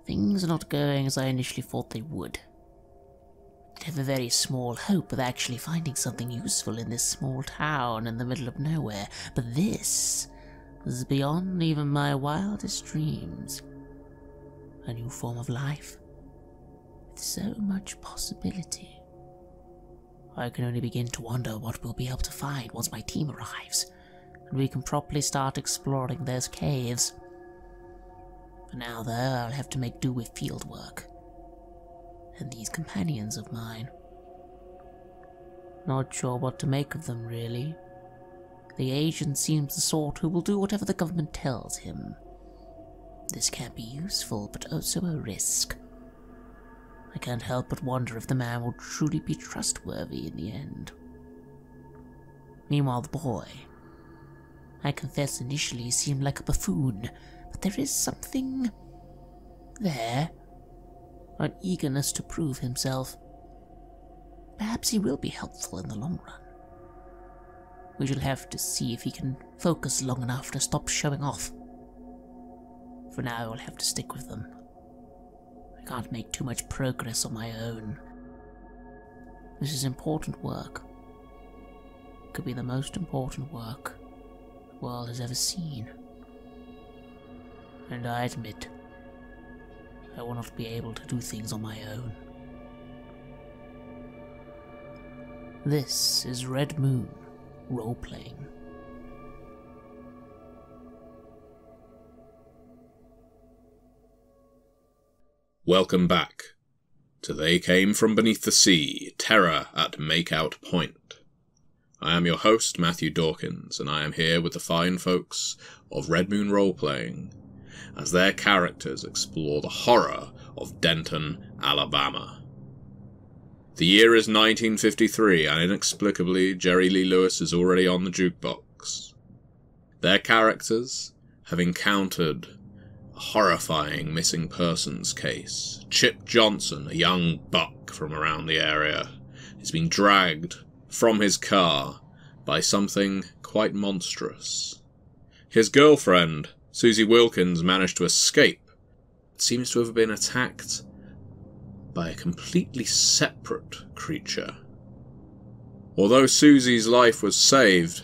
Things are not going as I initially thought they would. I have a very small hope of actually finding something useful in this small town in the middle of nowhere, but this is beyond even my wildest dreams. A new form of life, with so much possibility. I can only begin to wonder what we'll be able to find once my team arrives, and we can properly start exploring those caves. For now, though, I'll have to make do with field work. And these companions of mine. Not sure what to make of them, really. The agent seems the sort who will do whatever the government tells him. This can be useful, but also a risk. I can't help but wonder if the man will truly be trustworthy in the end. Meanwhile, the boy. I confess initially seemed like a buffoon, but there is something there. An eagerness to prove himself. Perhaps he will be helpful in the long run. We shall have to see if he can focus long enough to stop showing off. For now, I'll have to stick with them. I can't make too much progress on my own. This is important work. It could be the most important work the world has ever seen. And I admit, I will not be able to do things on my own. This is Red Moon Role-Playing. Welcome back to They Came From Beneath the Sea, Terror at Makeout Point. I am your host, Matthew Dawkins, and I am here with the fine folks of Red Moon Role-Playing as their characters explore the horror of Denton, Alabama. The year is 1953, and inexplicably, Jerry Lee Lewis is already on the jukebox. Their characters have encountered a horrifying missing persons case. Chip Johnson, a young buck from around the area, has been dragged from his car by something quite monstrous. His girlfriend, Susie Wilkins, managed to escape, but seems to have been attacked by a completely separate creature. Although Susie's life was saved,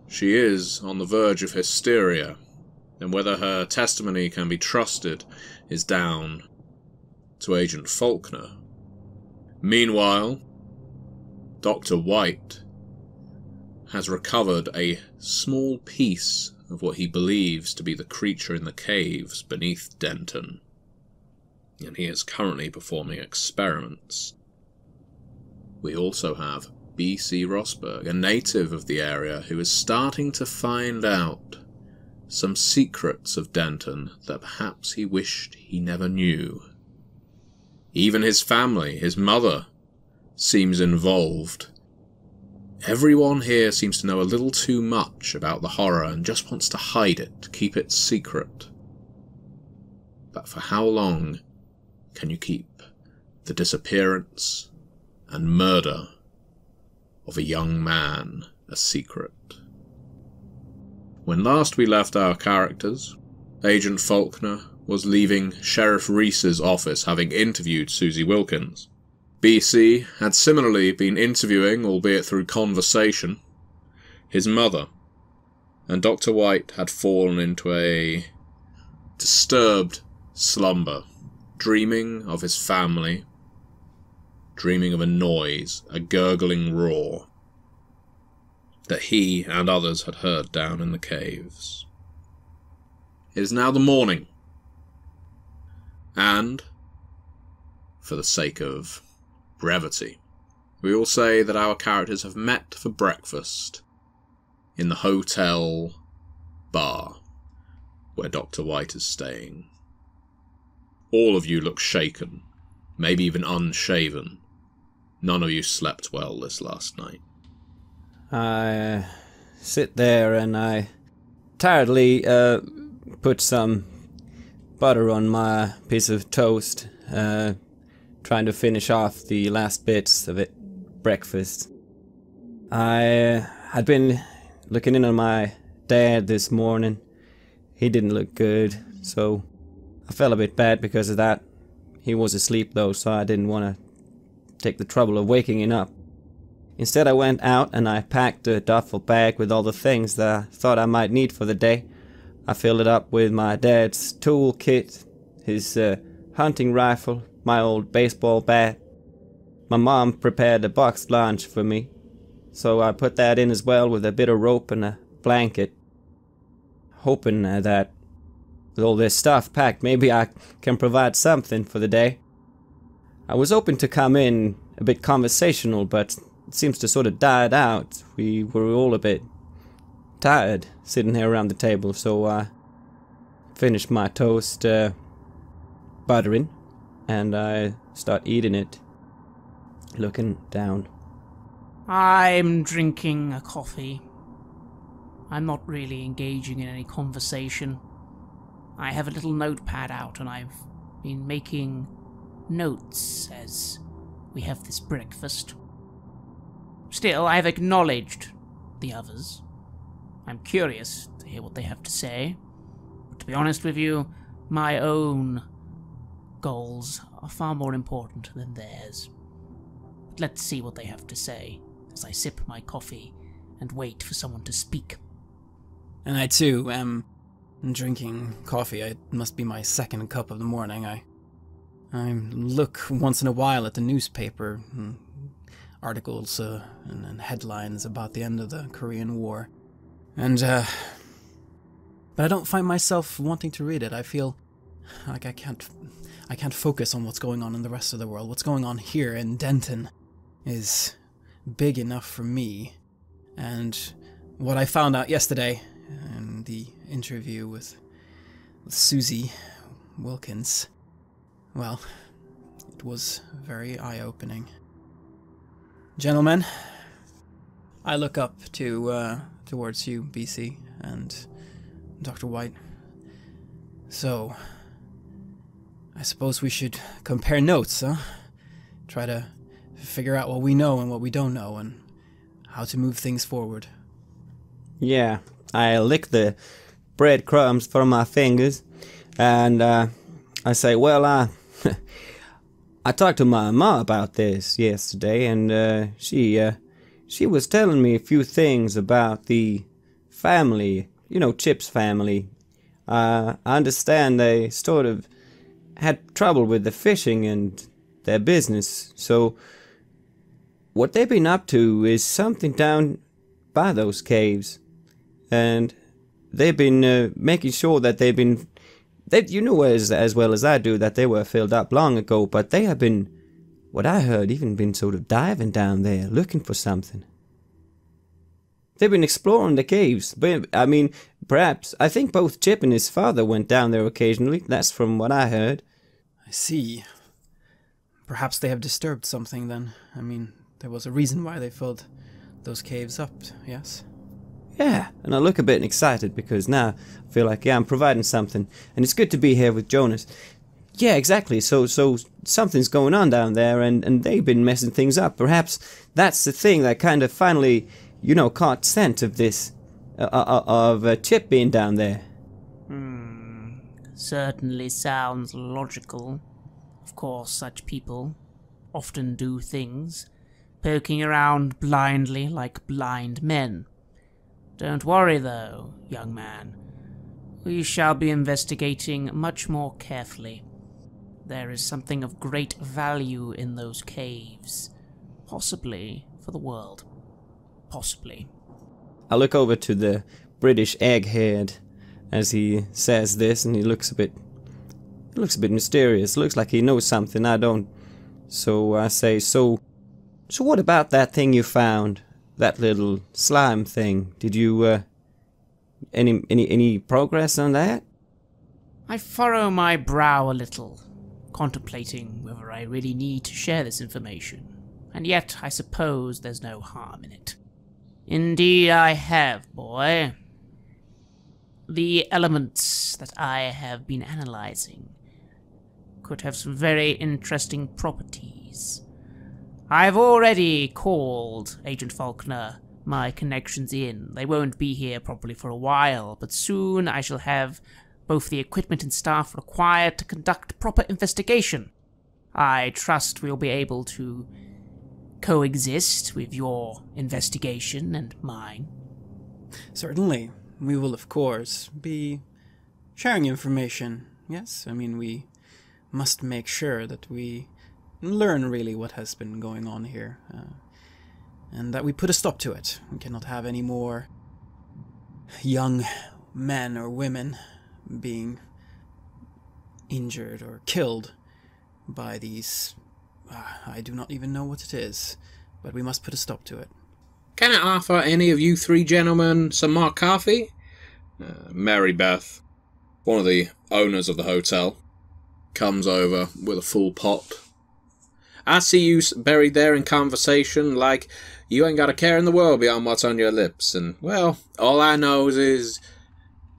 she is on the verge of hysteria, and whether her testimony can be trusted is down to Agent Faulkner. Meanwhile, Dr. White has recovered a small piece of what he believes to be the creature in the caves beneath Denton, and he is currently performing experiments. We also have B.C. Rosberg, a native of the area who is starting to find out some secrets of Denton that perhaps he wished he never knew. Even his family, his mother, seems involved. Everyone here seems to know a little too much about the horror and just wants to hide it, keep it secret. But for how long can you keep the disappearance and murder of a young man a secret? When last we left our characters, Agent Faulkner was leaving Sheriff Reese's office having interviewed Susie Wilkins. BC had similarly been interviewing, albeit through conversation, his mother, and Dr. White had fallen into a disturbed slumber, dreaming of his family, dreaming of a noise, a gurgling roar that he and others had heard down in the caves. It is now the morning, and, for the sake of brevity, we will say that our characters have met for breakfast in the hotel bar where Dr. White is staying. All of you look shaken, maybe even unshaven. None of you slept well this last night. I sit there and I tiredly put some butter on my piece of toast, trying to finish off the last bits of it breakfast. I had been looking in on my dad this morning. He didn't look good, so I I felt a bit bad because of that. He was asleep though, so I didn't want to take the trouble of waking him up. Instead, I went out and I packed a duffel bag with all the things that I thought I might need for the day. I filled it up with my dad's tool kit, his hunting rifle, my old baseball bat. My mom prepared a boxed lunch for me, so I put that in as well with a bit of rope and a blanket, hoping that with all this stuff packed, maybe I can provide something for the day. I was hoping to come in a bit conversational, but it seems to sort of died out. We were all a bit tired sitting here around the table, so I finished my toast buttering, and I start eating it, looking down. I'm drinking a coffee. I'm not really engaging in any conversation. I have a little notepad out and I've been making notes as we have this breakfast. Still, I've acknowledged the others. I'm curious to hear what they have to say. But to be honest with you, my own goals are far more important than theirs. But let's see what they have to say as I sip my coffee and wait for someone to speak. And I too am drinking coffee. It must be my second cup of the morning. I look once in a while at the newspaper, articles and headlines about the end of the Korean War. And, but I don't find myself wanting to read it. I feel like I can't focus on what's going on in the rest of the world. What's going on here in Denton is big enough for me. And what I found out yesterday in the interview with Susie Wilkins, well, it was very eye-opening. Gentlemen, I look up towards you, BC, and Dr. White. So, I suppose we should compare notes, huh? Try to figure out what we know and what we don't know, and how to move things forward. Yeah, I lick the breadcrumbs from my fingers, and I say, well, I talked to my ma about this yesterday, and she was telling me a few things about the family, Chip's family. I understand they sort of had trouble with the fishing and their business, so what they've been up to is something down by those caves, and they've been making sure that they've been... You know as well as I do that they were filled up long ago, but they have been, what I heard, even been sort of diving down there, looking for something. They've been exploring the caves, but, perhaps, I think both Chip and his father went down there occasionally, that's from what I heard. I see. Perhaps they have disturbed something then. There was a reason why they filled those caves up, yes? Yeah, and I look a bit excited because now I feel like, I'm providing something. And it's good to be here with Jonas. Yeah, exactly. So something's going on down there, and they've been messing things up. Perhaps that's the thing that kind of finally, caught scent of this, of Chip being down there. Certainly sounds logical. Of course, such people often do things, poking around blindly like blind men. Don't worry, though, young man. We shall be investigating much more carefully. There is something of great value in those caves. Possibly for the world. Possibly. I look over to the British egghead as he says this, and he looks a bit mysterious. Looks like he knows something I don't. So I say, so what about that thing you found? That little slime thing. Did you, any progress on that? I furrow my brow a little, contemplating whether I really need to share this information, and yet I suppose there's no harm in it. Indeed I have, boy. The elements that I have been analyzing could have some very interesting properties. I've already called Agent Faulkner my connections in. They won't be here probably for a while, but soon I shall have both the equipment and staff required to conduct proper investigation. I trust we'll be able to coexist with your investigation and mine. Certainly. We will, of course, be sharing information. Yes, I mean, we must make sure that we learn really what has been going on here, and that we put a stop to it. We cannot have any more young men or women being injured or killed by these... I do not even know what it is, but we must put a stop to it. Can I offer any of you three gentlemen some more coffee? Mary Beth, one of the owners of the hotel, comes over with a full pot. I see you buried there in conversation like you ain't got a care in the world beyond what's on your lips, and, well, all I knows is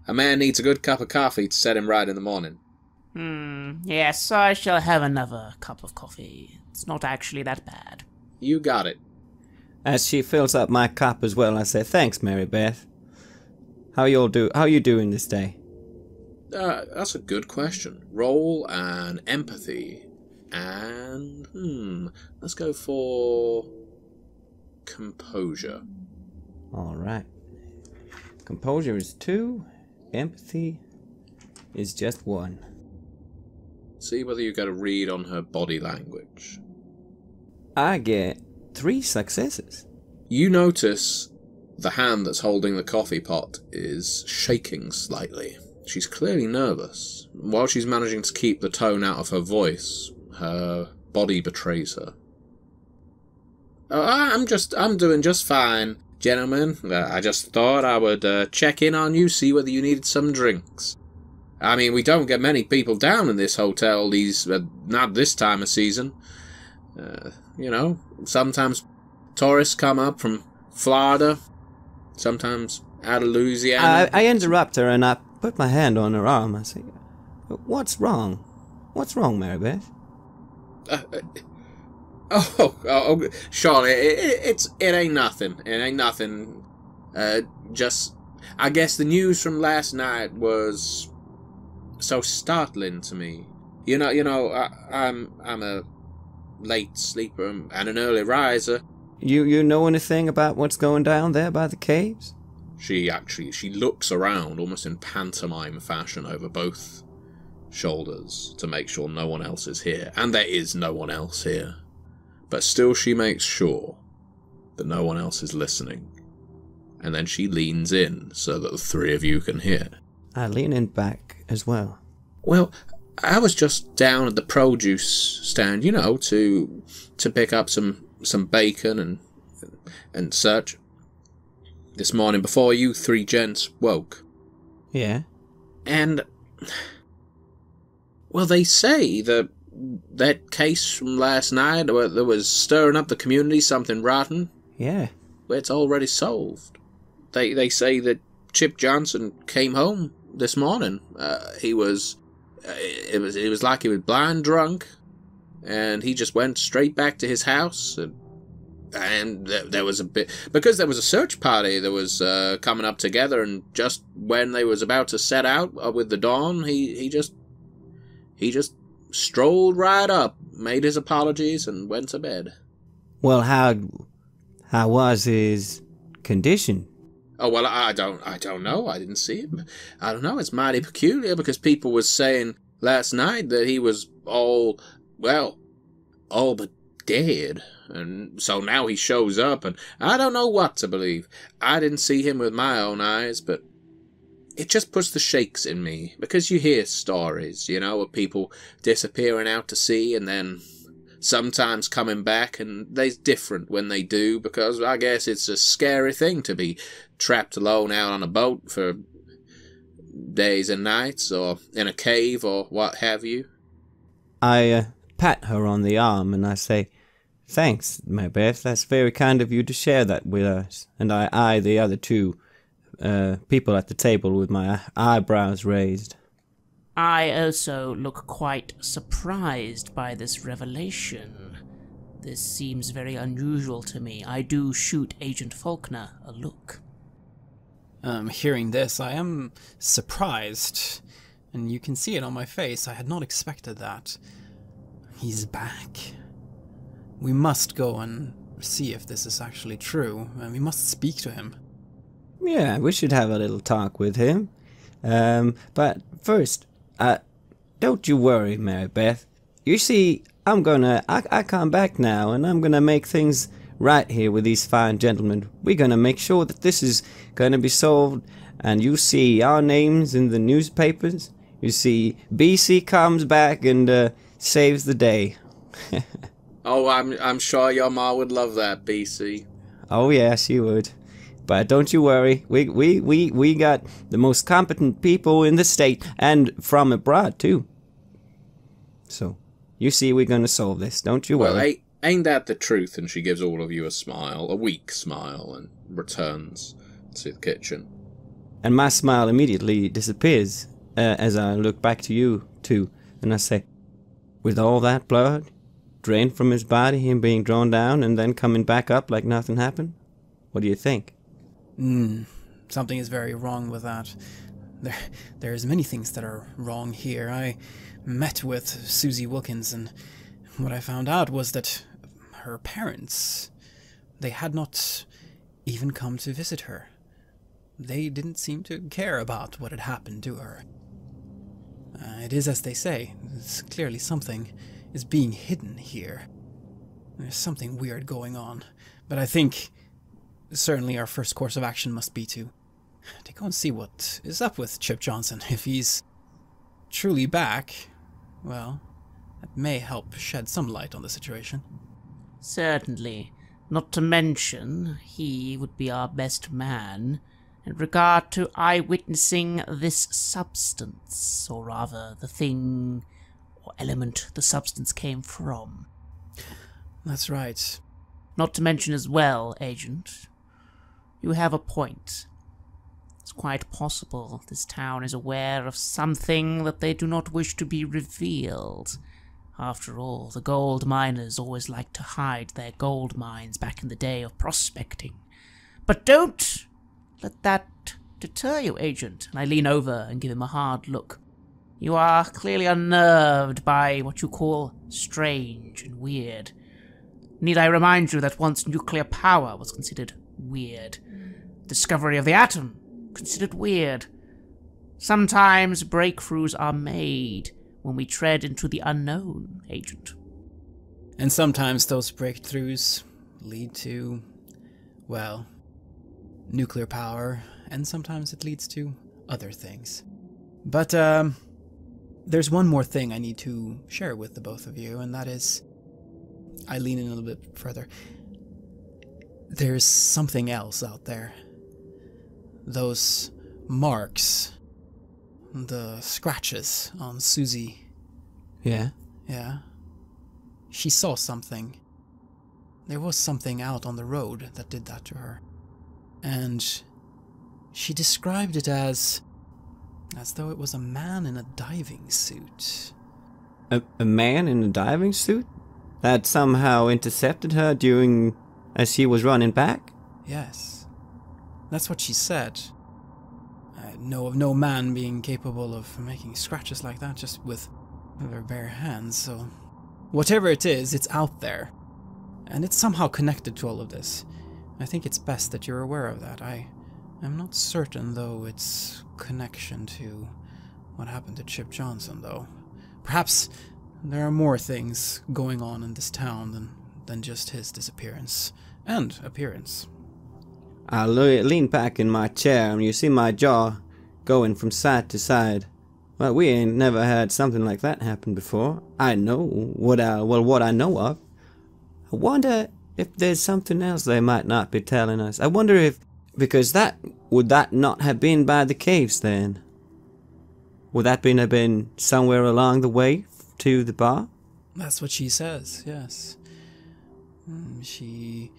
a man needs a good cup of coffee to set him right in the morning. Yes, I shall have another cup of coffee. It's not actually that bad. You got it. As she fills up my cup as well, I say, "Thanks, Mary Beth. How you doing this day?" That's a good question. Roll and empathy. And, let's go for composure. Alright. Composure is 2. Empathy is just 1. See whether you get a read on her body language. I get 3 successes. You notice the hand that's holding the coffee pot is shaking slightly. She's clearly nervous. While she's managing to keep the tone out of her voice, her body betrays her. I'm doing just fine, gentlemen. I just thought I would check in on you, see whether you needed some drinks. I mean, we don't get many people down in this hotel not this time of season. Sometimes tourists come up from Florida, sometimes out of Louisiana. I interrupt her and I put my hand on her arm. I say, "What's wrong? What's wrong, Mary Beth?" Surely, it ain't nothing. It ain't nothing. Just, I guess the news from last night was so startling to me. I'm a late sleeper and an early riser. You know anything about what's going down there by the caves? She looks around almost in pantomime fashion over both shoulders to make sure no one else is here. And there is no one else here. But still she makes sure that no one else is listening. And then she leans in so that the three of you can hear. I lean in back as well. Well, I was just down at the produce stand, to pick up some bacon and such this morning before you three gents woke. Yeah? And, well, they say that case from last night that was stirring up the community, something rotten. Yeah. Well, it's already solved. They say that Chip Johnson came home this morning. It was like he was blind drunk, and he just went straight back to his house, and there was because there was a search party that was coming up together, and just when they was about to set out with the dawn, he just strolled right up, made his apologies, and went to bed. Well, how was his condition? Oh, well, I don't know. I didn't see him. I don't know. It's mighty peculiar because people was saying last night that he was all but dead. And so now he shows up, and I don't know what to believe. I didn't see him with my own eyes, but it just puts the shakes in me, because you hear stories, of people disappearing out to sea and then sometimes coming back, and they're different when they do, because I guess it's a scary thing to be trapped alone out on a boat for days and nights, or in a cave, or what have you. I pat her on the arm and I say, "Thanks, Mary Beth, that's very kind of you to share that with us." And I eye the other two people at the table with my eyebrows raised. I also look quite surprised by this revelation. This seems very unusual to me. I do shoot Agent Faulkner a look. Hearing this, I am surprised. and you can see it on my face. I had not expected that. He's back. We must go and see if this is actually true, and we must speak to him. Yeah, we should have a little talk with him. But first, don't you worry, Mary Beth. You see, I come back now, and I'm gonna make things right here with these fine gentlemen. We're gonna make sure that this is gonna be solved, and you see our names in the newspapers. You see, BC comes back and saves the day. Oh, I'm sure your ma would love that, BC. Oh yeah, she would. But don't you worry, we got the most competent people in the state, and from abroad too. So, you see, we're gonna solve this. Don't you worry. Well, ain't that the truth? And she gives all of you a smile, a weak smile, and returns to the kitchen. And my smile immediately disappears as I look back to you two, and I say, with all that blood drained from his body, him being drawn down and then coming back up like nothing happened, what do you think? Something is very wrong with that. There's many things that are wrong here. I met with Susie Wilkins, and what I found out was that her parents, they had not even come to visit her. They didn't seem to care about what had happened to her. It is as they say. It's clearly something is being hidden here. There's something weird going on. But I think certainly our first course of action must be to go and see what is up with Chip Johnson. If he's truly back, well, that may help shed some light on the situation. Certainly. Not to mention, he would be our best man in regard to eyewitnessing this substance, or rather the thing or element the substance came from. That's right. Not to mention as well, Agent, you have a point. It's quite possible this town is aware of something that they do not wish to be revealed. After all, the gold miners always liked to hide their gold mines back in the day of prospecting. But don't let that deter you, Agent. And I lean over and give him a hard look. You are clearly unnerved by what you call strange and weird. Need I remind you that once nuclear power was considered weird? Discovery of the atom, considered weird. Sometimes breakthroughs are made when we tread into the unknown, Agent. And sometimes those breakthroughs lead to, well, nuclear power, and sometimes it leads to other things. But there's one more thing I need to share with the both of you, and that is, I lean in a little bit further. There's something else out there. Those marks, the scratches on Susie. Yeah? Yeah. She saw something. There was something out on the road that did that to her. And she described it as though it was a man in a diving suit. A man in a diving suit? That somehow intercepted her as she was running back? Yes. That's what she said. I know of no man being capable of making scratches like that just with their bare hands, so whatever it is, it's out there. And it's somehow connected to all of this. I think it's best that you're aware of that. I'm not certain, though, its connection to what happened to Chip Johnson, though. Perhaps there are more things going on in this town than just his disappearance and appearance. I lean back in my chair and you see my jaw going from side to side. Well, we ain't never had something like that happen before. I know what I know of. I wonder if there's something else they might not be telling us. I wonder if, because would that not have been by the caves then? Would that have been somewhere along the way to the bar? That's what she says, yes. She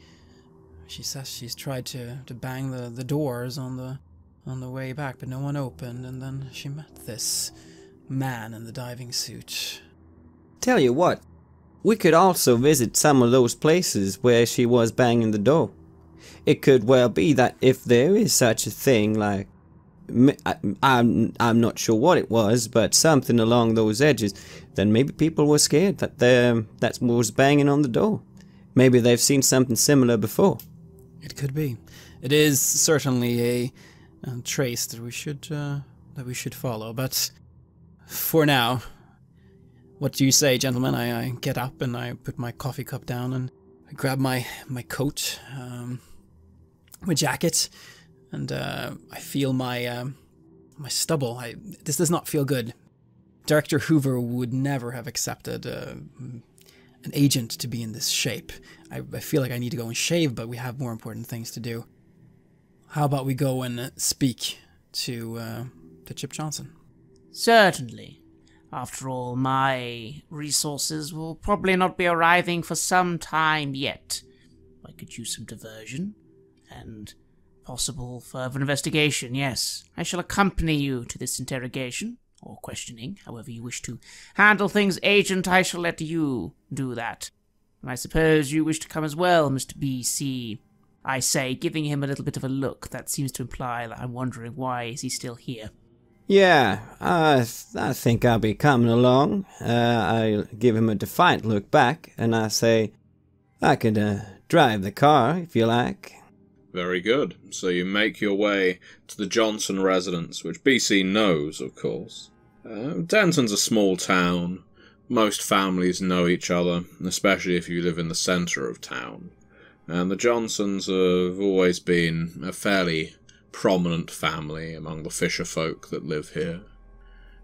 says she's tried to bang the doors on the way back, but no one opened, and then she met this man in the diving suit. Tell you what, we could also visit some of those places where she was banging the door. It could well be that if there is such a thing like I'm not sure what it was, but something along those edges. Then maybe people were scared that that was banging on the door. Maybe they've seen something similar before. It could be. It is certainly a trace that we should follow. But for now, what do you say, gentlemen? I get up and I put my coffee cup down and I grab my coat, my jacket, and I feel my stubble. This does not feel good. Director Hoover would never have accepted an agent to be in this shape. I feel like I need to go and shave, but we have more important things to do. How about we go and speak to Chip Johnson? Certainly. After all, my resources will probably not be arriving for some time yet. I could use some diversion and possible further investigation, yes. I shall accompany you to this interrogation, or questioning, however you wish to handle things, Agent. I shall let you do that. And I suppose you wish to come as well, Mr. B.C., I say, giving him a little bit of a look that seems to imply that I'm wondering why is he still here. Yeah, I think I'll be coming along. I give him a defiant look back, and I say, I could drive the car, if you like. Very good. So you make your way to the Johnson residence, which BC knows, of course. Denton's a small town. Most families know each other, especially if you live in the centre of town. And the Johnsons have always been a fairly prominent family among the fisher folk that live here.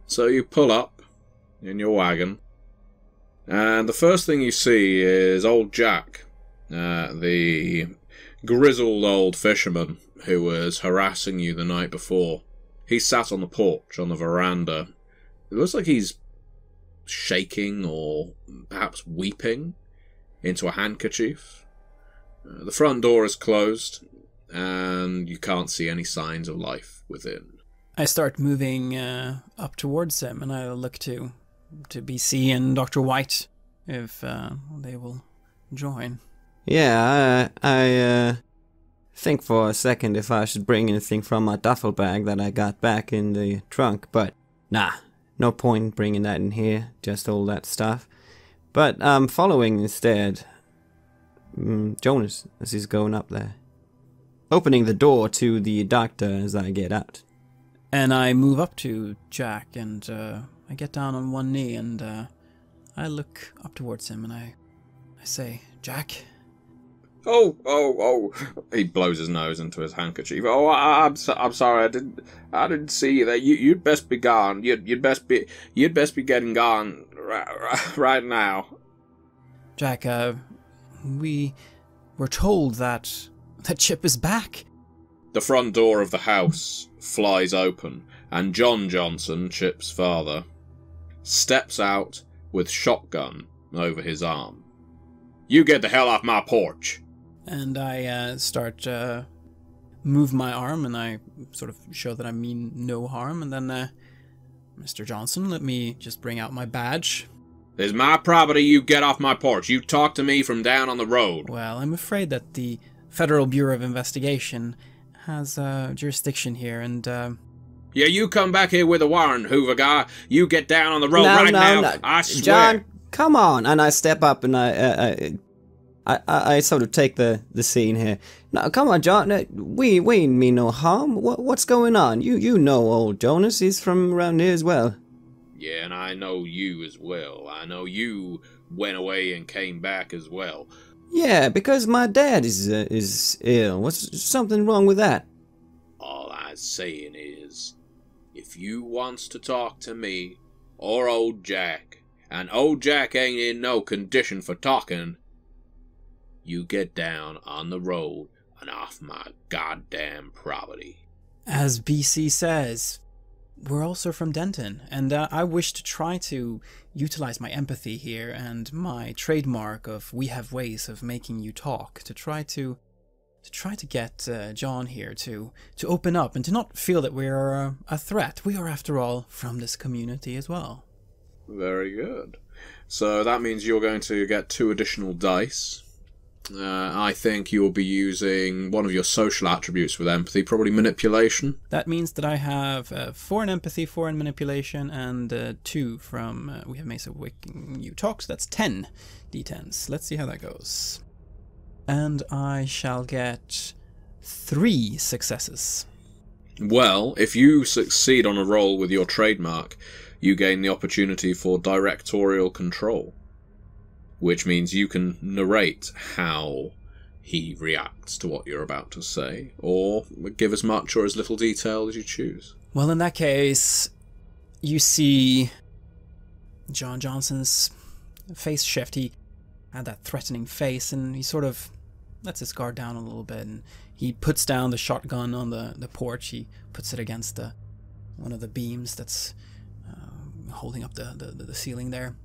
So you pull up in your wagon, and the first thing you see is old Jack, the grizzled old fisherman who was harassing you the night before. He's sat on the porch on the veranda. It looks like he's shaking or perhaps weeping into a handkerchief. The front door is closed, and you can't see any signs of life within. I start moving up towards him, and I look to BC and Dr. White if they will join. Yeah, I think for a second if I should bring anything from my duffel bag that I got back in the trunk, but nah, no point in bringing that in here, just all that stuff. But I'm following instead Jonas as he's going up there, opening the door to the doctor as I get out. And I move up to Jack, and I get down on one knee, and I look up towards him, and I say, Jack? Oh! He blows his nose into his handkerchief. Oh, I'm sorry. I didn't see you there. You'd best be gone. You'd best be getting gone right now. Jack, we were told that Chip is back. The front door of the house flies open, and John Johnson, Chip's father, steps out with shotgun over his arm. You get the hell off my porch! And I start move my arm, and I sort of show that I mean no harm, and then, Mr. Johnson, let me just bring out my badge. This is my property, you get off my porch. You talk to me from down on the road. Well, I'm afraid that the Federal Bureau of Investigation has jurisdiction here, and Yeah, you come back here with a warrant, Hoover guy. You get down on the road now. No. I swear. John, come on. And I step up and I sort of take the scene here. No, come on, John. We ain't mean no harm. What's going on? You know old Jonas. He's from around here as well. Yeah, and I know you as well. I know you went away and came back as well. Yeah, because my dad is ill. What's something wrong with that? All I'm saying is, if you wants to talk to me or old Jack, and old Jack ain't in no condition for talking, you get down on the road and off my goddamn property. As BC says, we're also from Denton, and I wish to try to utilize my empathy here and my trademark of we have ways of making you talk to try to get John here to open up and to not feel that we're a threat. We are, after all, from this community as well. Very good. So that means you're going to get 2 additional dice. I think you'll be using one of your social attributes with empathy, probably manipulation. That means that I have 4 in empathy, 4 in manipulation, and 2 from, we have Mesa Waking You Talk, so that's 10 d10s. Let's see how that goes. And I shall get 3 successes. Well, if you succeed on a roll with your trademark, you gain the opportunity for directorial control, which means you can narrate how he reacts to what you're about to say, or give as much or as little detail as you choose. Well, in that case, you see John Johnson's face shift. He had that threatening face, and he sort of lets his guard down a little bit, and he puts down the shotgun on the porch. He puts it against one of the beams that's holding up the ceiling there,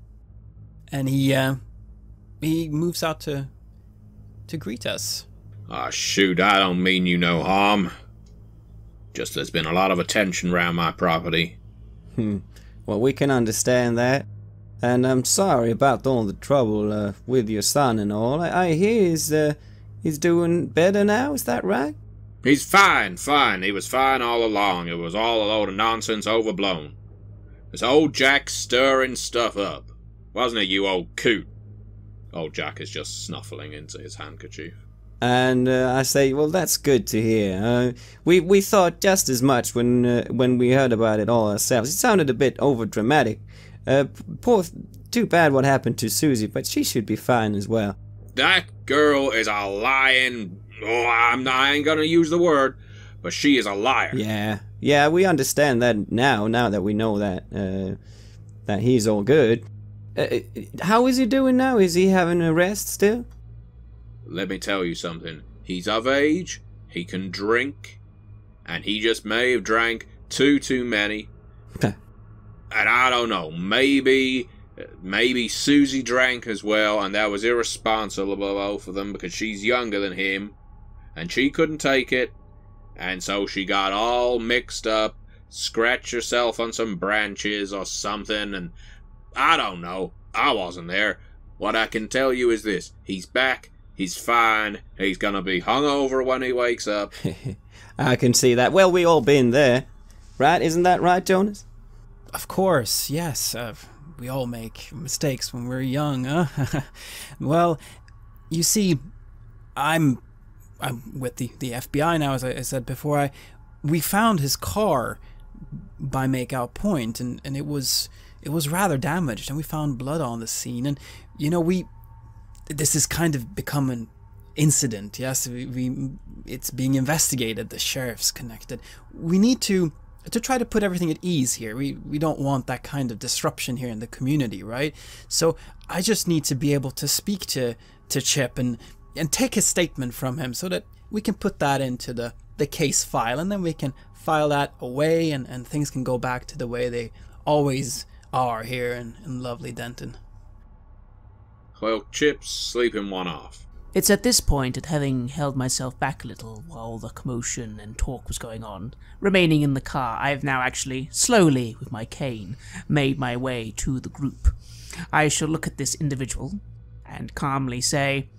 and he moves out to greet us. Ah, shoot, I don't mean you no harm. Just there's been a lot of attention round my property. Well, we can understand that. And I'm sorry about all the trouble with your son and all. I hear he's doing better now, is that right? He's fine. He was fine all along. It was all a load of nonsense overblown. This old Jack stirring stuff up. Wasn't it, you old coot? Old Jack is just snuffling into his handkerchief. And I say, well, that's good to hear. We thought just as much when we heard about it all ourselves. It sounded a bit overdramatic. Too bad what happened to Susie, but she should be fine as well. That girl is a lying... Oh, I ain't gonna use the word, but she is a liar. Yeah, we understand that now that we know that he's all good. How is he doing now? Is he having a rest still? Let me tell you something. He's of age, he can drink, and he just may have drank too many. And I don't know, maybe Susie drank as well, and that was irresponsible of both of them because she's younger than him, and she couldn't take it, and so she got all mixed up, scratched herself on some branches or something, and I don't know. I wasn't there. What I can tell you is this. He's back. He's fine. He's gonna be hungover when he wakes up. I can see that. Well, we all been there. Right? Isn't that right, Jonas? Of course, yes. We all make mistakes when we're young, huh? Well, you see, I'm with the FBI now, as I said before. We found his car by Makeout Point, and it was rather damaged, and we found blood on the scene, and this has kind of become an incident. Yes, it's being investigated. The sheriff's connected. We need to try to put everything at ease here. We don't want that kind of disruption here in the community, right? So I just need to be able to speak to Chip and take his statement from him so that we can put that into the case file, and then we can file that away, and things can go back to the way they always are here in lovely Denton. Well, Chip's sleeping one off. It's at this point, at having held myself back a little while the commotion and talk was going on, remaining in the car, I have now actually, slowly, with my cane, made my way to the group. I shall look at this individual and calmly say,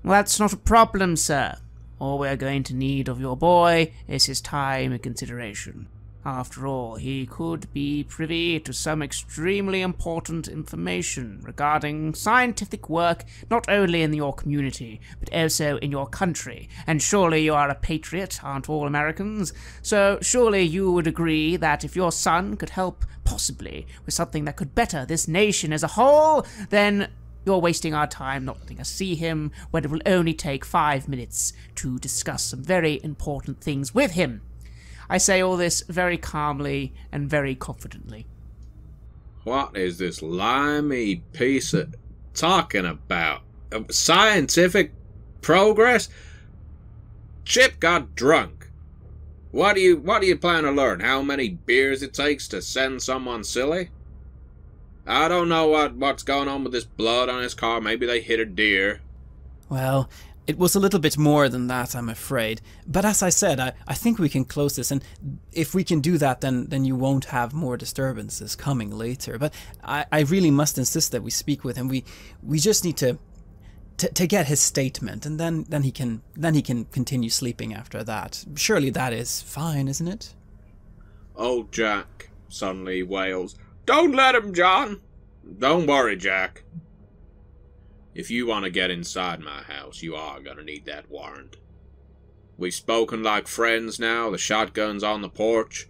"Well, that's not a problem, sir. All we're going to need of your boy is his time and consideration. After all, he could be privy to some extremely important information regarding scientific work not only in your community, but also in your country. And surely you are a patriot, aren't all Americans? So surely you would agree that if your son could help, possibly, with something that could better this nation as a whole, then you're wasting our time not letting us see him when it will only take 5 minutes to discuss some very important things with him." I say all this very calmly and very confidently. What is this limey piece of talking about? Scientific progress? Chip got drunk. What do you plan to learn? How many beers it takes to send someone silly? I don't know what's going on with this blood on his car. Maybe they hit a deer. Well, it was a little bit more than that, I'm afraid. But as I said, I think we can close this, and if we can do that, then you won't have more disturbances coming later. But I really must insist that we speak with him. We just need to to get his statement, and then he can continue sleeping after that. Surely that is fine, isn't it? Old Jack suddenly wails, "Don't let him, John! Don't worry, Jack. If you want to get inside my house, you are going to need that warrant. We've spoken like friends now, the shotgun's on the porch.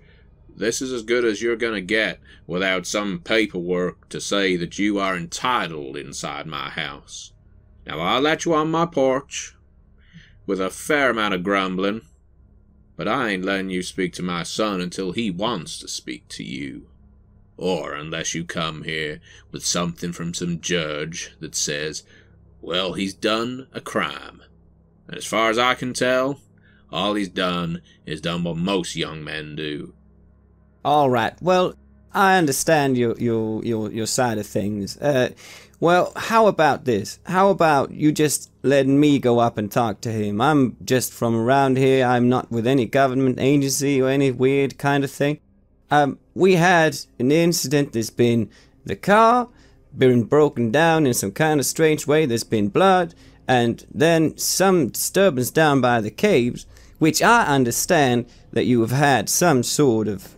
This is as good as you're going to get without some paperwork to say that you are entitled inside my house. Now, I'll let you on my porch, with a fair amount of grumbling, but I ain't letting you speak to my son until he wants to speak to you. Or unless you come here with something from some judge that says, well, he's done a crime. And as far as I can tell, all he's done is done what most young men do." All right. Well, I understand your side of things. Well, how about this? How about you just letting me go up and talk to him? I'm just from around here. I'm not with any government agency or any weird kind of thing. We had an incident. There's been the car been broken down in some kind of strange way. There's been blood, and then some disturbance down by the caves, which I understand that you have had some sort of...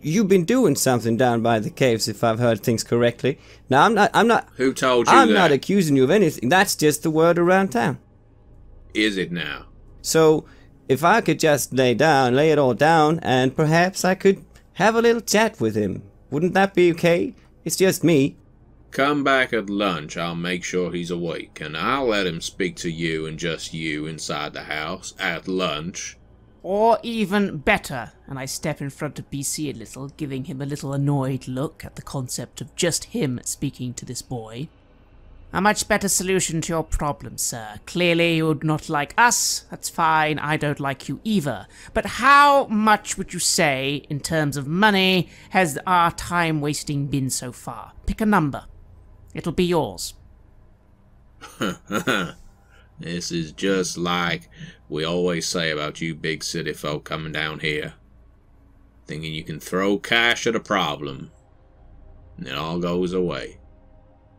You've been doing something down by the caves, if I've heard things correctly. Now, I'm not... Who told you I'm that? not accusing you of anything. That's just the word around town. Is it now? So, if I could just lay it all down, and perhaps I could have a little chat with him. Wouldn't that be okay? It's just me. Come back at lunch, I'll make sure he's awake, and I'll let him speak to you and just you inside the house at lunch. Or even better, and I step in front of BC a little, giving him a little annoyed look at the concept of just him speaking to this boy. A much better solution to your problem, sir. Clearly you would not like us, that's fine, I don't like you either. But how much would you say, in terms of money, has our time wasting been so far? Pick a number. It'll be yours. This is just like we always say about you big city folk coming down here. Thinking you can throw cash at a problem, and it all goes away.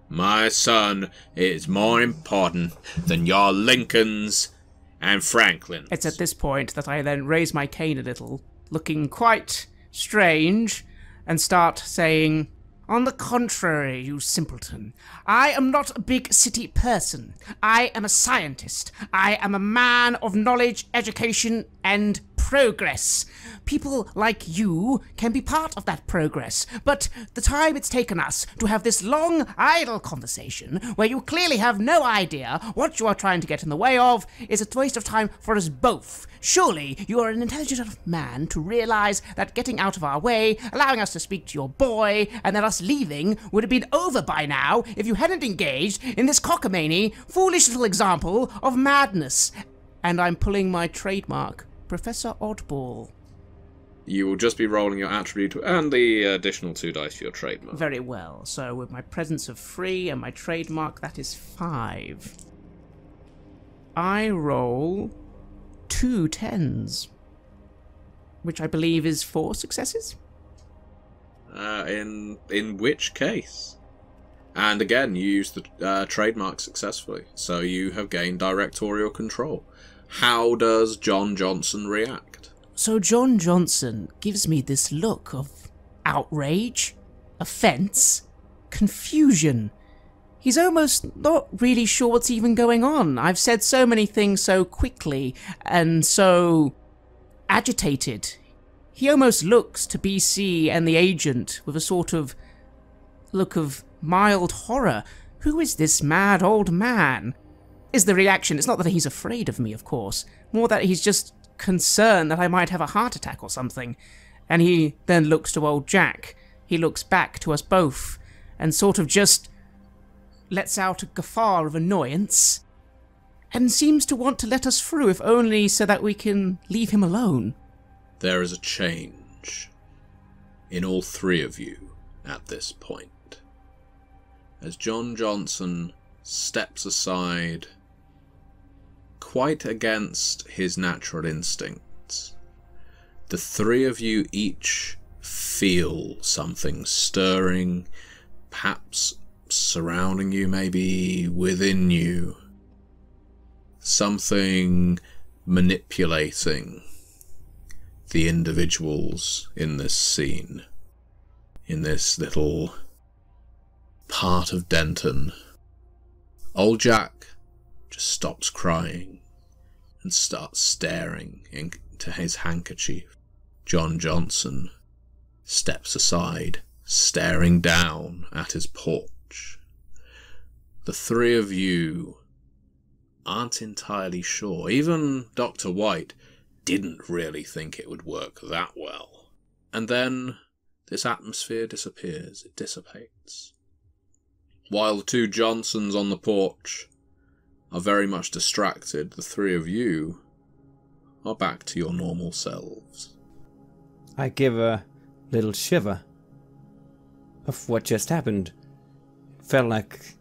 My son is more important than your Lincolns and Franklins. It's at this point that I then raise my cane a little, looking quite strange, and start saying, "On the contrary, you simpleton, I am not a big city person. I am a scientist. I am a man of knowledge, education, and progress. People like you can be part of that progress, but the time it's taken us to have this long, idle conversation, where you clearly have no idea what you are trying to get in the way of, is a waste of time for us both. Surely you are an intelligent enough man to realize that getting out of our way, allowing us to speak to your boy, and then us leaving would have been over by now if you hadn't engaged in this cockamamie, foolish little example of madness." And I'm pulling my trademark, Professor Oddball. You will just be rolling your attribute and the additional 2 dice for your trademark. Very well. So with my presence of 3 and my trademark, that is 5. I roll 2 10s, which I believe is 4 successes. In which case? And again, you use the trademark successfully, so you have gained directorial control. How does John Johnson react? So John Johnson gives me this look of outrage, offence, confusion. He's almost not really sure what's even going on. I've said so many things so quickly and so agitated. He almost looks to BC and the agent with a sort of look of mild horror. Who is this mad old man? Is the reaction. It's not that he's afraid of me, of course. More that he's just concerned that I might have a heart attack or something. And he then looks to old Jack. He looks back to us both and sort of just lets out a guffaw of annoyance and seems to want to let us through, if only so that we can leave him alone. There is a change in all 3 of you at this point. As John Johnson steps aside, quite against his natural instincts, the 3 of you each feel something stirring, perhaps surrounding you, maybe within you, something manipulating the individuals in this scene, in this little part of Denton. Old Jack just stops crying and starts staring into his handkerchief. John Johnson steps aside, staring down at his porch. The three of you aren't entirely sure. Even Dr. White didn't really think it would work that well. And then this atmosphere disappears, it dissipates. While the two Johnsons on the porch are very much distracted, the three of you are back to your normal selves. I give a little shiver of what just happened. It felt like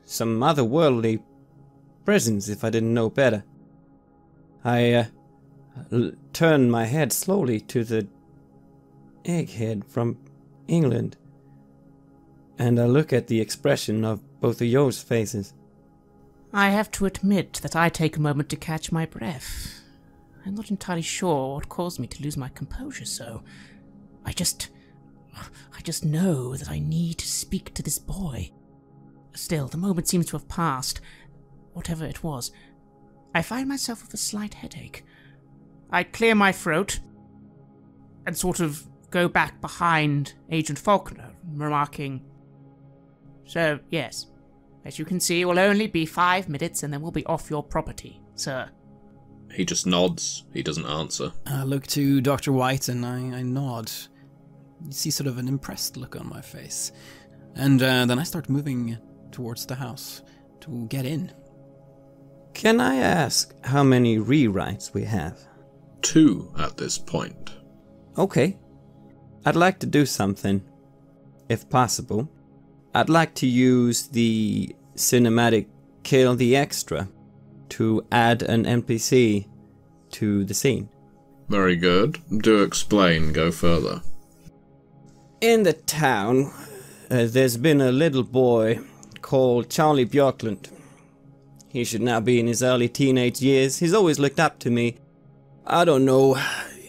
some otherworldly presence if I didn't know better. I turned my head slowly to the egghead from England, and I look at the expression of both of yours faces. I have to admit that I take a moment to catch my breath. I'm not entirely sure what caused me to lose my composure so. I just know that I need to speak to this boy. Still, the moment seems to have passed. Whatever it was, I find myself with a slight headache. I clear my throat and sort of go back behind Agent Faulkner, remarking, "So, yes, as you can see, it will only be 5 minutes and then we'll be off your property, sir." He just nods. He doesn't answer. I look to Dr. White and I nod. You see sort of an impressed look on my face. And then I start moving towards the house to get in. Can I ask how many rewrites we have? 2 at this point. Okay. I'd like to do something, if possible. I'd like to use the cinematic Kill the Extra to add an NPC to the scene. Very good. Do explain. Go further. In the town, there's been a little boy called Charlie Bjorklund. He should now be in his early teenage years. He's always looked up to me. I don't know.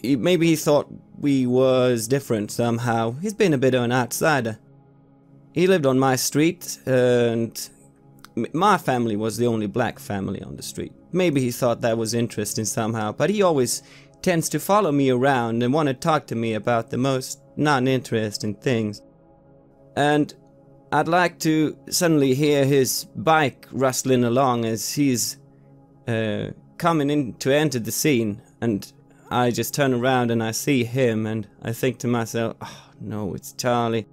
Maybe he thought we was different somehow. He's been a bit of an outsider. He lived on my street, and my family was the only black family on the street. Maybe he thought that was interesting somehow, but he always tends to follow me around and want to talk to me about the most non-interesting things. And I'd like to suddenly hear his bike rustling along as he's coming in to enter the scene, and I just turn around and I see him, and I think to myself, oh no, it's Charlie.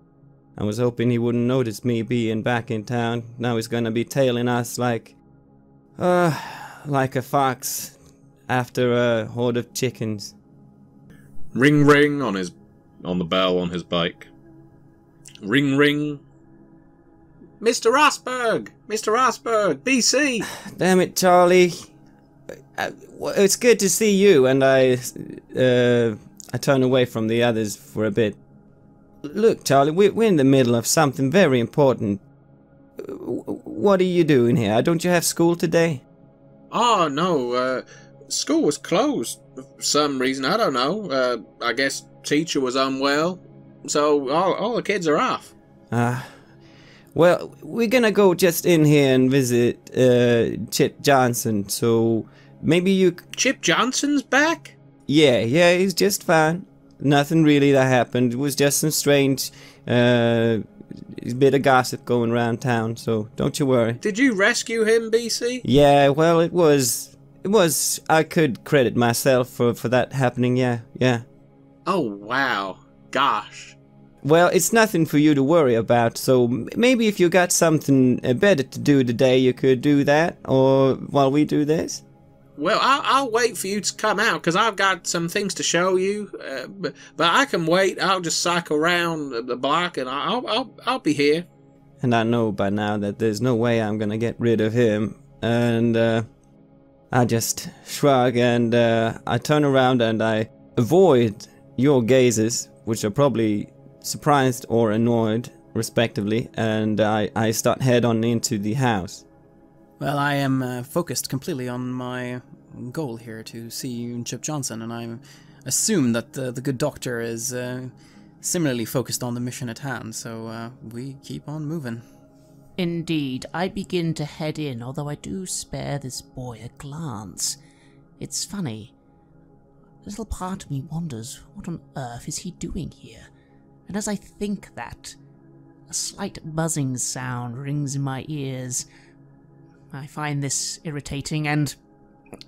I was hoping he wouldn't notice me being back in town. Now he's gonna be tailing us like a fox after a horde of chickens. Ring ring on the bell on his bike. Ring ring. Mr. Rosberg! Mr. Rosberg! BC! Damn it, Charlie. It's good to see you, and I turn away from the others for a bit. Look, Charlie, we're in the middle of something very important. What are you doing here? Don't you have school today? Oh, no, school was closed for some reason. I don't know. I guess teacher was unwell, so all the kids are off. Well, we're gonna go just in here and visit Chip Johnson, so maybe you... Chip Johnson's back? Yeah, he's just fine. Nothing really that happened. It was just some strange bit of gossip going around town, so don't you worry. Did you rescue him, BC? Yeah, well, it was... I could credit myself for that happening, yeah. Oh, wow. Gosh. Well, it's nothing for you to worry about, so maybe if you got something better to do today, you could do that, or while we do this? Well, I'll wait for you to come out, because I've got some things to show you, but I can wait. I'll just cycle around the block, and I'll be here. And I know by now that there's no way I'm gonna get rid of him, and I just shrug, and I turn around and I avoid your gazes, which are probably surprised or annoyed, respectively, and I start head on into the house. Well, I am focused completely on my goal here to see Chip Johnson, and I assume that the good doctor is similarly focused on the mission at hand, so we keep on moving. Indeed, I begin to head in, although I do spare this boy a glance. It's funny. A little part of me wonders, what on earth is he doing here? And as I think that, a slight buzzing sound rings in my ears. I find this irritating and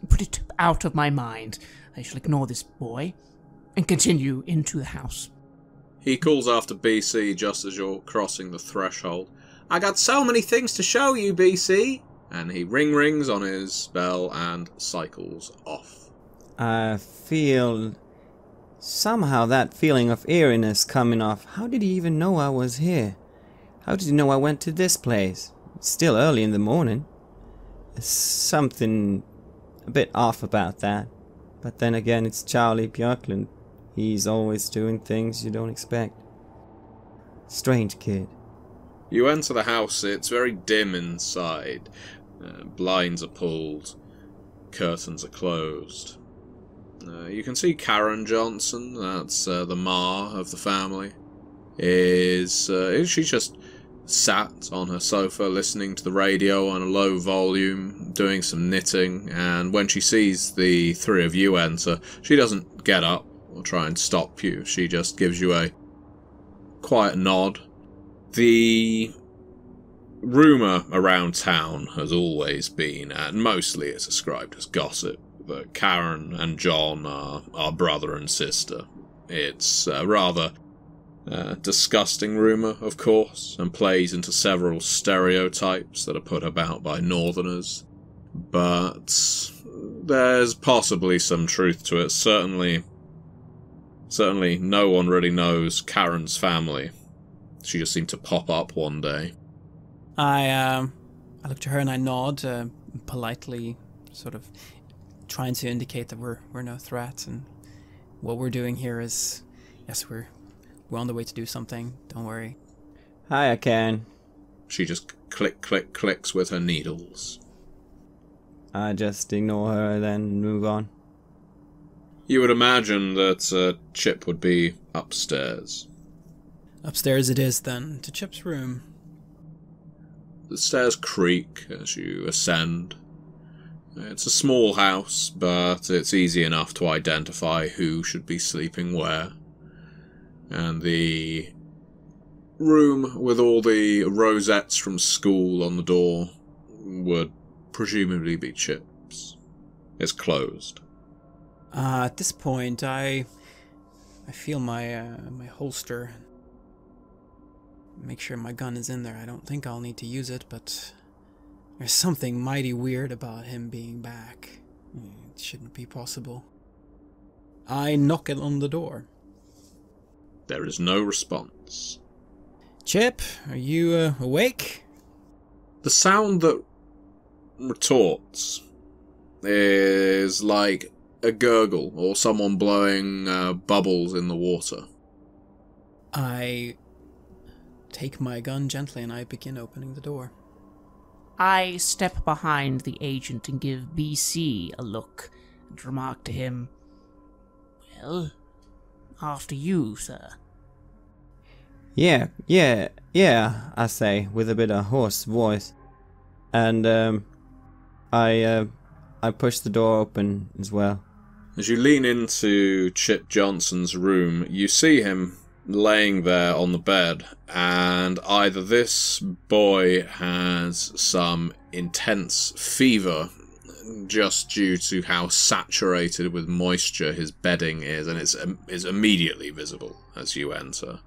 put it out of my mind. I shall ignore this boy and continue into the house. He calls after BC just as you're crossing the threshold. I got so many things to show you, BC! And he rings on his bell and cycles off. I feel somehow that feeling of eeriness coming off. How did he even know I was here? How did he know I went to this place? It's still early in the morning. There's something a bit off about that. But then again, it's Charlie Björklund. He's always doing things you don't expect. Strange kid. You enter the house. It's very dim inside. Blinds are pulled. Curtains are closed. You can see Karen Johnson, that's the ma of the family, she just sat on her sofa listening to the radio on a low volume, doing some knitting, and when she sees the three of you enter, she doesn't get up or try and stop you, she just gives you a quiet nod. The rumour around town has always been, and mostly it's ascribed as gossip, that Karen and John are brother and sister. It's a rather disgusting rumour, of course, and plays into several stereotypes that are put about by northerners, but there's possibly some truth to it. Certainly no one really knows Karen's family. She just seemed to pop up one day. I look to her and I nod, politely, sort of trying to indicate that we're no threat, and what we're doing here is, yes, we're on the way to do something. Don't worry. Hiya, Karen. She just clicks with her needles. I just ignore her and then move on. You would imagine that Chip would be upstairs. Upstairs it is, then, to Chip's room. The stairs creak as you ascend. It's a small house, but it's easy enough to identify who should be sleeping where. And the room with all the rosettes from school on the door would presumably be Chip's. It's closed. At this point, I feel my holster. Make sure my gun is in there. I don't think I'll need to use it, but there's something mighty weird about him being back. It shouldn't be possible. I knock it on the door. There is no response. Chip, are you awake? The sound that retorts is like a gurgle or someone blowing bubbles in the water. I take my gun gently and I begin opening the door. I step behind the agent and give BC a look and remark to him, "Well, after you, sir." Yeah, I say, with a bit of hoarse voice. And, I push the door open as well. As you lean into Chip Johnson's room, you see him laying there on the bed, and either this boy has some intense fever just due to how saturated with moisture his bedding is, and it's immediately visible as you enter,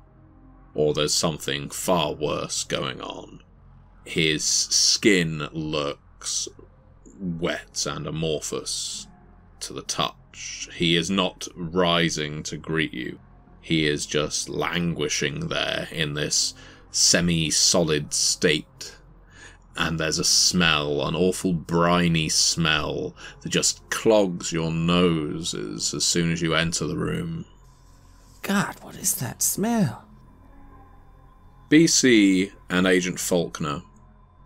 or there's something far worse going on. His skin looks wet and amorphous to the touch. He is not rising to greet you. He is just languishing there in this semi-solid state. And there's a smell, an awful briny smell, that just clogs your noses as soon as you enter the room. God, what is that smell? BC and Agent Faulkner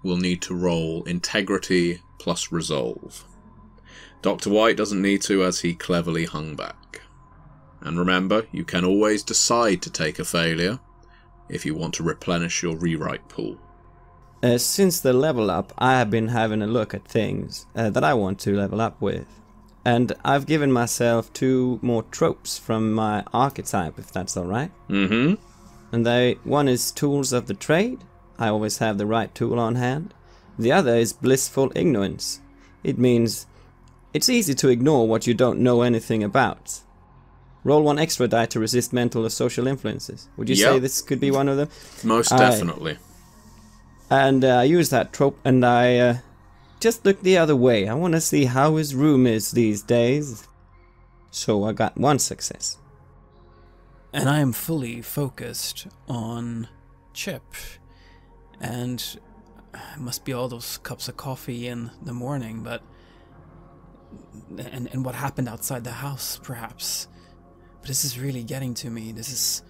will need to roll integrity plus resolve. Dr. White doesn't need to, as he cleverly hung back. And remember, you can always decide to take a failure if you want to replenish your rewrite pool. Since the level up, I have been having a look at things that I want to level up with. And I've given myself 2 more tropes from my archetype, if that's alright. Mm-hmm. And one is Tools of the Trade. I always have the right tool on hand. The other is Blissful Ignorance. It means it's easy to ignore what you don't know anything about. Roll 1 extra die to resist mental or social influences. Would you say this could be one of them? Most definitely. And I use that trope, and I just look the other way. I want to see how his room is these days. So I got 1 success. And I am fully focused on Chip. And it must be all those cups of coffee in the morning, but... And what happened outside the house, perhaps. But this is really getting to me. This is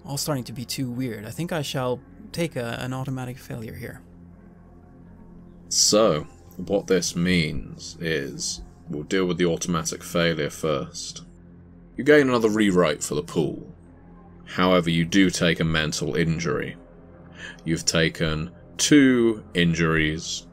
all starting to be too weird. I think I shall take an automatic failure here. So, what this means is, we'll deal with the automatic failure first. You gain another rewrite for the pool. However, you do take a mental injury. You've taken 2 injuries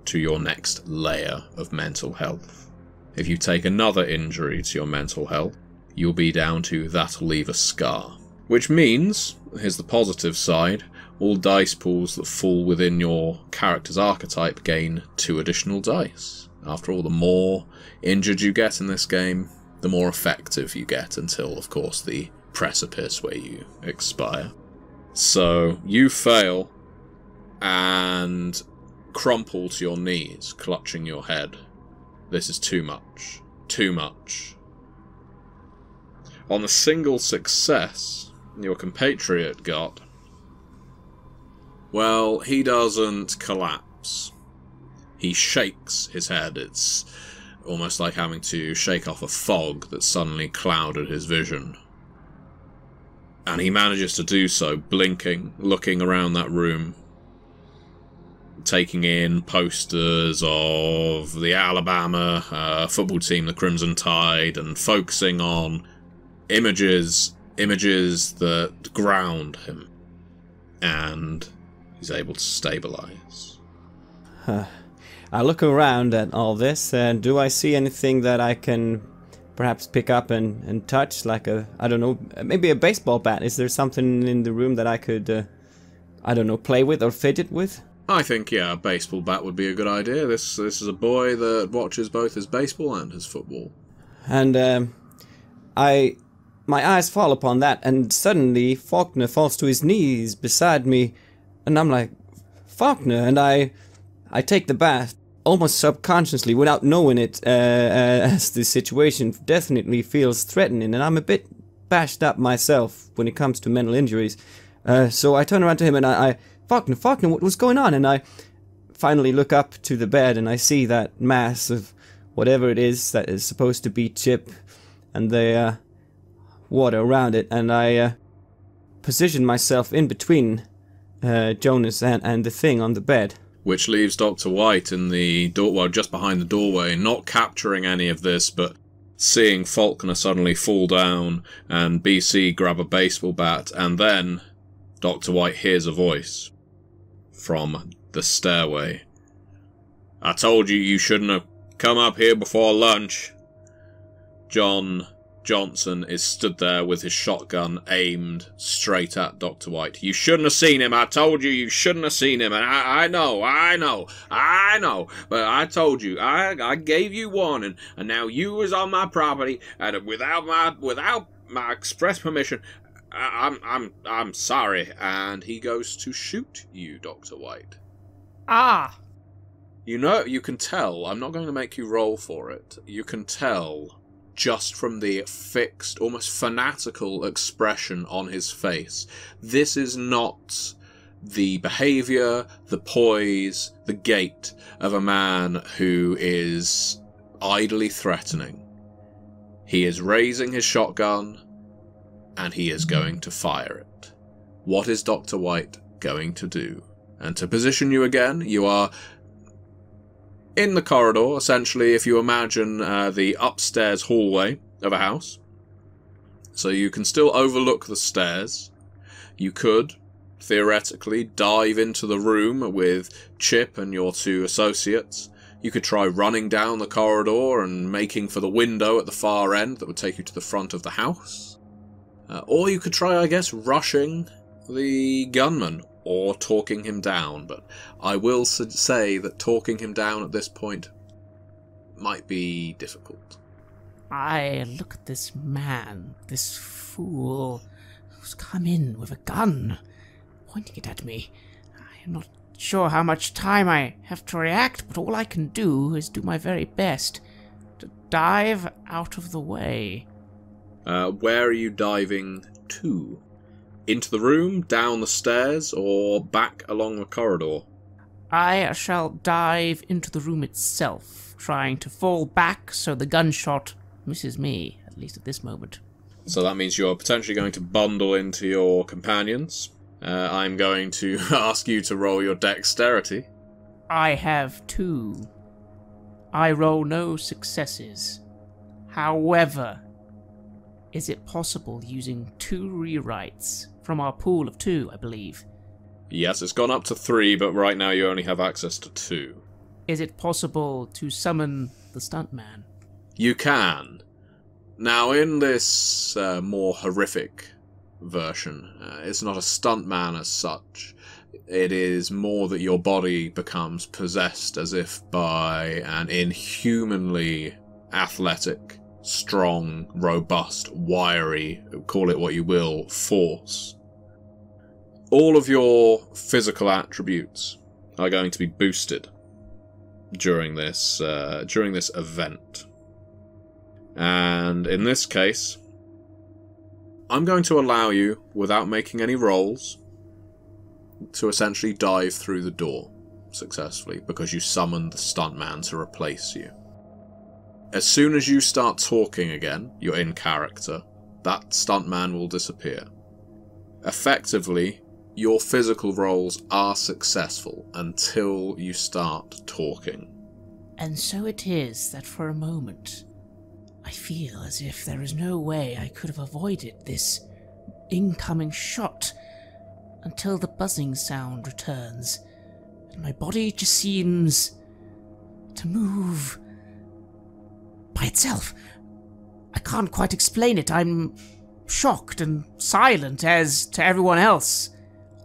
to your next layer of mental health. If you take another injury to your mental health, you'll be down to that'll leave a scar. Which means, here's the positive side, all dice pools that fall within your character's archetype gain 2 additional dice. After all, the more injured you get in this game, the more effective you get until, of course, the precipice where you expire. So, you fail and crumple to your knees, clutching your head. This is too much. Too much. On the single success your compatriot got, well, he doesn't collapse. He shakes his head. It's almost like having to shake off a fog that suddenly clouded his vision. And he manages to do so, blinking, looking around that room, taking in posters of the Alabama football team, the Crimson Tide, and focusing on images that ground him. And he's able to stabilize. I look around at all this, and do I see anything that I can perhaps pick up and touch, like I don't know, maybe a baseball bat? Is there something in the room that I could, I don't know, play with or fidget with? I think, yeah, a baseball bat would be a good idea. This is a boy that watches both his baseball and his football. And my eyes fall upon that, and suddenly Faulkner falls to his knees beside me, and I'm like, Faulkner, and I take the bat, almost subconsciously, without knowing it, as the situation definitely feels threatening, and I'm a bit bashed up myself when it comes to mental injuries. So I turn around to him and I Faulkner, what's going on? And I finally look up to the bed and I see that mass of whatever it is that is supposed to be Chip and the water around it, and I position myself in between Jonas and the thing on the bed. Which leaves Dr. White in the door, well, just behind the doorway, not capturing any of this, but seeing Faulkner suddenly fall down and BC grab a baseball bat, and then Dr. White hears a voice from the stairway. I told you you shouldn't have come up here before lunch. John Johnson is stood there with his shotgun aimed straight at Dr. White. You shouldn't have seen him. I told you shouldn't have seen him. And I know. But I told you. I gave you warning. And now you was on my property, and without my express permission, I'm sorry. And he goes to shoot you, Dr. White. Ah! You know, you can tell. I'm not going to make you roll for it. You can tell just from the fixed, almost fanatical expression on his face. This is not the behaviour, the poise, the gait of a man who is idly threatening. He is raising his shotgun, and he is going to fire it. What is Dr. White going to do And to position you again, you are in the corridor, essentially, if you imagine the upstairs hallway of a house. So you can still overlook the stairs. You could, theoretically, dive into the room with Chip and your 2 associates. You could try running down the corridor and making for the window at the far end that would take you to the front of the house. Or you could try, I guess, rushing the gunman or talking him down, but I will say that talking him down at this point might be difficult. I look at this man, this fool, who's come in with a gun, pointing it at me. I am not sure how much time I have to react, but all I can do is do my very best to dive out of the way. Where are you diving to? Into the room, down the stairs, or back along the corridor? I shall dive into the room itself, trying to fall back so the gunshot misses me, at least at this moment. So that means you're potentially going to bundle into your companions. I'm going to ask you to roll your dexterity. I have 2. I roll no successes. However, is it possible using 2 rewrites from our pool of 2, I believe? Yes, it's gone up to 3, but right now you only have access to 2. Is it possible to summon the stuntman? You can. Now, in this more horrific version, it's not a stuntman as such. It is more that your body becomes possessed as if by an inhumanly athletic, strong, robust, wiry, call it what you will, force. All of your physical attributes are going to be boosted during this event. And in this case, I'm going to allow you, without making any rolls, to essentially dive through the door successfully, because you summoned the stuntman to replace you. As soon as you start talking again, you're in character, that stuntman will disappear. Effectively, your physical rolls are successful until you start talking. And so it is that for a moment, I feel as if there is no way I could have avoided this incoming shot until the buzzing sound returns, and my body just seems to move by itself. I can't quite explain it. I'm shocked and silent as to everyone else.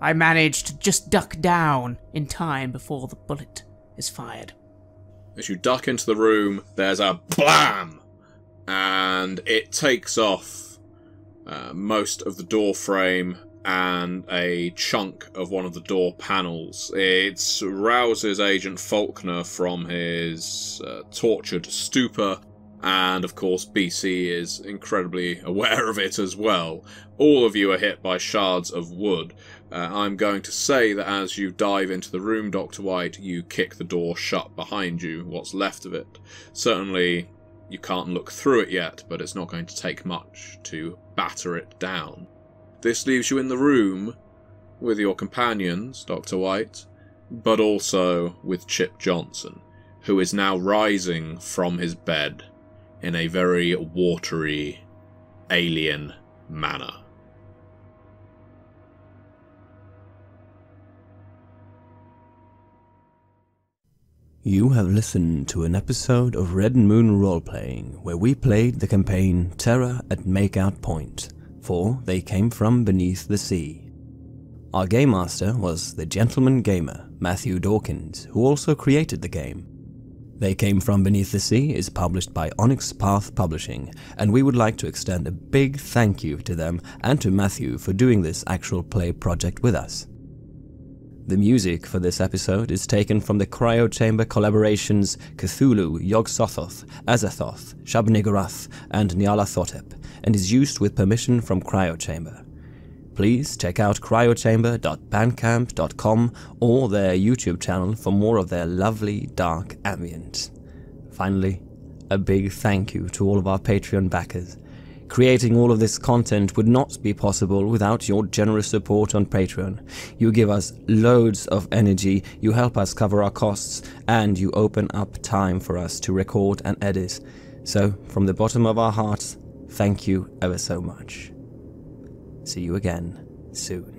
I manage to just duck down in time before the bullet is fired. As you duck into the room, there's a BLAM! And it takes off most of the door frame and a chunk of one of the door panels. It rouses Agent Faulkner from his tortured stupor, and of course BC is incredibly aware of it as well. All of you are hit by shards of wood. I'm going to say that as you dive into the room, Dr. White, you kick the door shut behind you, what's left of it. Certainly you can't look through it yet, but it's not going to take much to batter it down. This leaves you in the room with your companions, Dr. White, but also with Chip Johnson, who is now rising from his bed in a very watery, alien manner. You have listened to an episode of Red Moon Roleplaying, where we played the campaign Terror at Makeout Point, for They Came From Beneath the Sea. Our game master was the gentleman gamer, Matthew Dawkins, who also created the game. They Came From Beneath the Sea is published by Onyx Path Publishing, and we would like to extend a big thank you to them and to Matthew for doing this actual play project with us. The music for this episode is taken from the Cryo Chamber collaborations Cthulhu, Yog-Sothoth, Azathoth, Shab-Niggurath, and Nyarlathotep, and is used with permission from Cryo Chamber. Please check out cryochamber.bandcamp.com or their YouTube channel for more of their lovely dark ambient. Finally, a big thank you to all of our Patreon backers. Creating all of this content would not be possible without your generous support on Patreon. You give us loads of energy, you help us cover our costs, and you open up time for us to record and edit. So, from the bottom of our hearts, thank you ever so much. See you again soon.